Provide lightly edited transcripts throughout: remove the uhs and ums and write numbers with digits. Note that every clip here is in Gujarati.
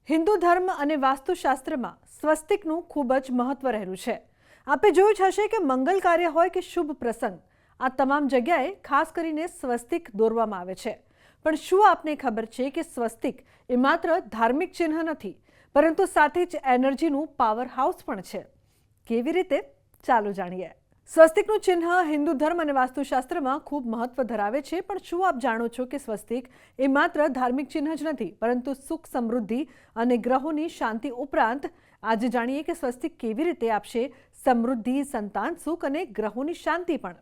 હિન્દુ ધર્મ અને વાસ્તુશાસ્ત્રમાં સ્વસ્તિકનું ખૂબ જ મહત્વ રહેલું છે। આપે જોયું જ હશે કે મંગલ કાર્ય હોય કે શુભ પ્રસંગ, આ તમામ જગ્યાએ ખાસ કરીને સ્વસ્તિક દોરવામાં આવે છે। પણ શું આપને ખબર છે કે સ્વસ્તિક એ માત્ર ધાર્મિક ચિહ્ન નથી, પરંતુ સાથે જ એનર્જીનું પાવર હાઉસ પણ છે। કેવી રીતે? ચાલો જાણીએ। સ્વસ્તિકનું ચિહ્ન હિન્દુ ધર્મ અને વાસ્તુશાસ્ત્રમાં ખૂબ મહત્વ ધરાવે છે। પણ શું આપ જાણો છો કે સ્વસ્તિક એ માત્ર ધાર્મિક ચિહ્ન જ નથી, પરંતુ સુખ, સમૃદ્ધિ અને ગ્રહોની શાંતિ ઉપરાંત આજે જાણીએ કે સ્વસ્તિક કેવી રીતે આપશે સમૃદ્ધિ, સંતાન સુખ અને ગ્રહોની શાંતિ પણ।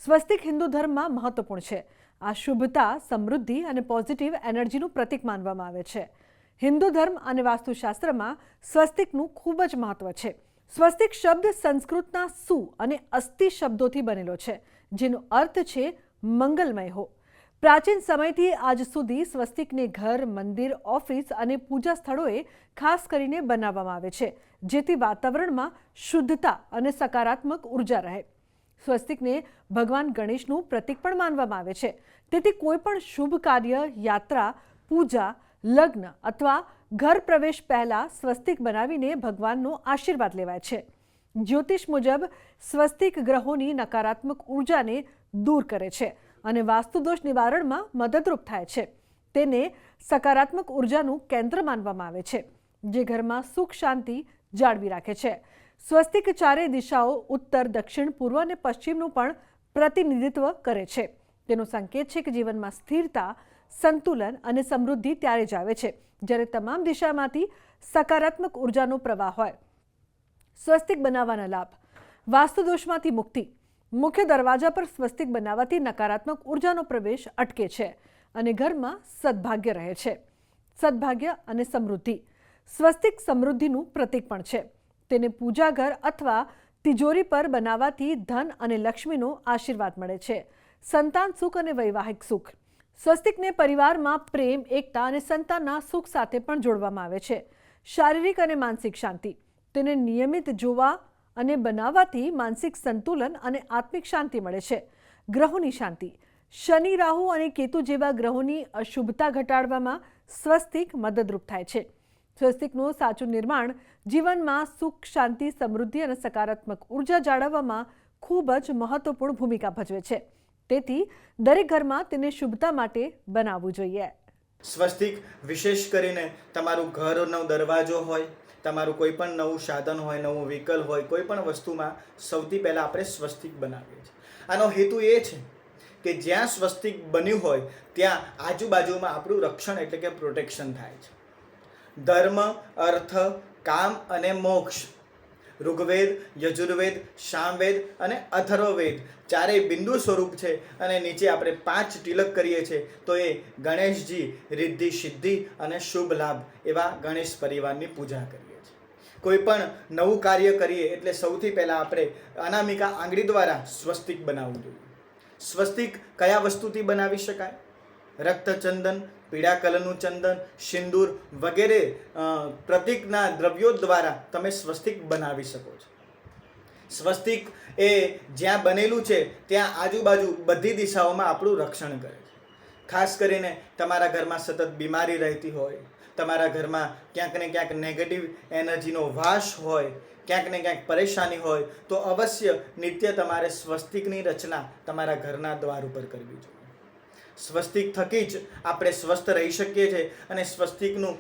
સ્વસ્તિક હિન્દુ ધર્મમાં મહત્વપૂર્ણ છે। આ શુભતા, સમૃદ્ધિ અને પોઝિટિવ એનર્જીનું પ્રતીક માનવામાં આવે છે। હિન્દુ ધર્મ અને વાસ્તુશાસ્ત્રમાં સ્વસ્તિકનું ખૂબ જ મહત્વ છે। સ્વસ્તિક શબ્દ સંસ્કૃતના સુ અને અસ્થિ શબ્દોથી બનેલો છે, જેનો અર્થ છે મંગલમય હો। પ્રાચીન સમયથી આજ સુધી સ્વસ્તિકને ઘર, મંદિર, ઓફિસ અને પૂજા સ્થળોએ ખાસ કરીને બનાવવામાં આવે છે, જેથી વાતાવરણમાં શુદ્ધતા અને સકારાત્મક ઉર્જા રહે। સ્વસ્તિકને ભગવાન ગણેશનું પ્રતીક પણ માનવામાં આવે છે, તેથી કોઈ પણ શુભ કાર્ય, યાત્રા, પૂજા, લગ્ન અથવા ઘર પ્રવેશ પહેલા સ્વસ્તિક બનાવીને ભગવાનનો આશીર્વાદ લેવાય છે। જ્યોતિષ મુજબ સ્વસ્તિક ગ્રહોની નકારાત્મક ઉર્જાને દૂર કરે છે અને વાસ્તુદોષ નિવારણમાં મદદરૂપ થાય છે। તેને સકારાત્મક ઉર્જાનું કેન્દ્ર માનવામાં આવે છે, જે ઘરમાં સુખ, શાંતિ જાળવી રાખે છે। સ્વસ્તિક ચારે દિશાઓ ઉત્તર, દક્ષિણ, પૂર્વ અને પશ્ચિમનું પણ પ્રતિનિધિત્વ કરે છે। તેનો સંકેત છે કે જીવનમાં સ્થિરતા, સંતુલન અને સમૃદ્ધિ ત્યારે જ આવે છે જ્યારે તમામ દિશામાંથી સકારાત્મક ઉર્જાનો પ્રવાહ હોય। સ્વસ્તિક બનાવવાના લાભ: વાસ્તુદોષમાંથી મુક્તિ: મુખ્ય દરવાજા પર સ્વસ્તિક બનાવવાથી નકારાત્મક ઉર્જાનો પ્રવેશ અટકે છે અને ઘરમાં સદભાગ્ય રહે છે। સદભાગ્ય અને સમૃદ્ધિ: સ્વસ્તિક સમૃદ્ધિનું પ્રતીક પણ છે। તેને પૂજા ઘર અથવા તિજોરી પર બનાવવાથી ધન અને લક્ષ્મીનો આશીર્વાદ મળે છે। સંતાન સુખ અને વૈવાહિક સુખ: સ્વસ્તિકને પરિવારમાં પ્રેમ, એકતા અને સંતાનના સુખ સાથે પણ જોડવામાં આવે છે। શારીરિક અને માનસિક શાંતિ: તેને નિયમિત જોવા અને બનાવવાથી માનસિક સંતુલન અને આત્મિક શાંતિ મળે છે। ગ્રહોની શાંતિ: શનિ, રાહુ અને કેતુ જેવા ગ્રહોની અશુભતા ઘટાડવામાં સ્વસ્તિક મદદરૂપ થાય છે। સ્વસ્તિકનું સાચું નિર્માણ જીવનમાં સુખ, શાંતિ, સમૃદ્ધિ અને સકારાત્મક ઉર્જા જાળવવામાં ખૂબ જ મહત્વપૂર્ણ ભૂમિકા ભજવે છે। તેથી દરેક ઘરમાં તેને શુભતા માટે બનાવવું જોઈએ। સ્વસ્તિક વિશેષ કરીને તમારું ઘરનો દરવાજો હોય, તમારું કોઈ પણ નવું સાધન હોય, નવું વ્હીકલ હોય, કોઈ પણ વસ્તુમાં સૌથી પહેલાં આપણે સ્વસ્તિક બનાવીએ છીએ। આનો હેતુ એ છે કે જ્યાં સ્વસ્તિક બન્યું હોય ત્યાં આજુબાજુમાં આપણું રક્ષણ એટલે કે પ્રોટેક્શન થાય છે। ધર્મ, અર્થ, કામ અને મોક્ષ, ઋગ્વેદ, યજુર્વેદ, સામવેદ અને અથર્વવેદ ચારેય બિંદુ સ્વરૂપ છે અને નીચે આપણે 5 તિલક કરીએ છીએ તો એ ગણેશજી, રિદ્ધિ, સિદ્ધિ અને શુભ લાભ એવા ગણેશ પરિવારની પૂજા કરીએ છીએ। કોઈ પણ નવું કાર્ય કરીએ એટલે સૌથી પહેલાં આપણે અનામિકા આંગળી દ્વારા સ્વસ્તિક બનાવવું જોઈએ। સ્વસ્તિક કયા વસ્તુથી બનાવી શકાય? રક્તચંદન, પીળા કલરનું ચંદન, સિંદૂર વગેરે પ્રતીકના દ્રવ્યો દ્વારા તમે સ્વસ્તિક બનાવી શકો છો। સ્વસ્તિક એ જ્યાં બનેલું છે ત્યાં આજુબાજુ બધી દિશાઓમાં આપણું રક્ષણ કરે છે। ખાસ કરીને તમારા ઘરમાં સતત બીમારી રહેતી હોય, તમારા ઘરમાં ક્યાંક ને ક્યાંક નેગેટિવ એનર્જીનો વાસ હોય, ક્યાંક ને ક્યાંક પરેશાની હોય, તો અવશ્ય નિત્ય તમારે સ્વસ્તિકની રચના તમારા ઘરના દ્વાર ઉપર કરવી જોઈએ। સ્વસ્તિક થકી જ આપણે સ્વસ્થ રહી શકીએ છીએ અને સ્વસ્તિકનું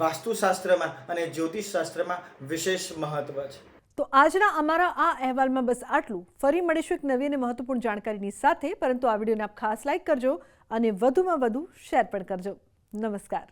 વાસ્તુશાસ્ત્રમાં અને જ્યોતિષશાસ્ત્રમાં વિશેષ મહત્વ છે। તો આજના અમારા આ અહેવાલમાં બસ આટલું। ફરી મળીશું એક નવી અને મહત્વપૂર્ણ જાણકારીની સાથે, પરંતુ આ વિડીયોને આપ ખાસ લાઇક કરજો અને વધુમાં વધુ શેર પણ કરજો। નમસ્કાર।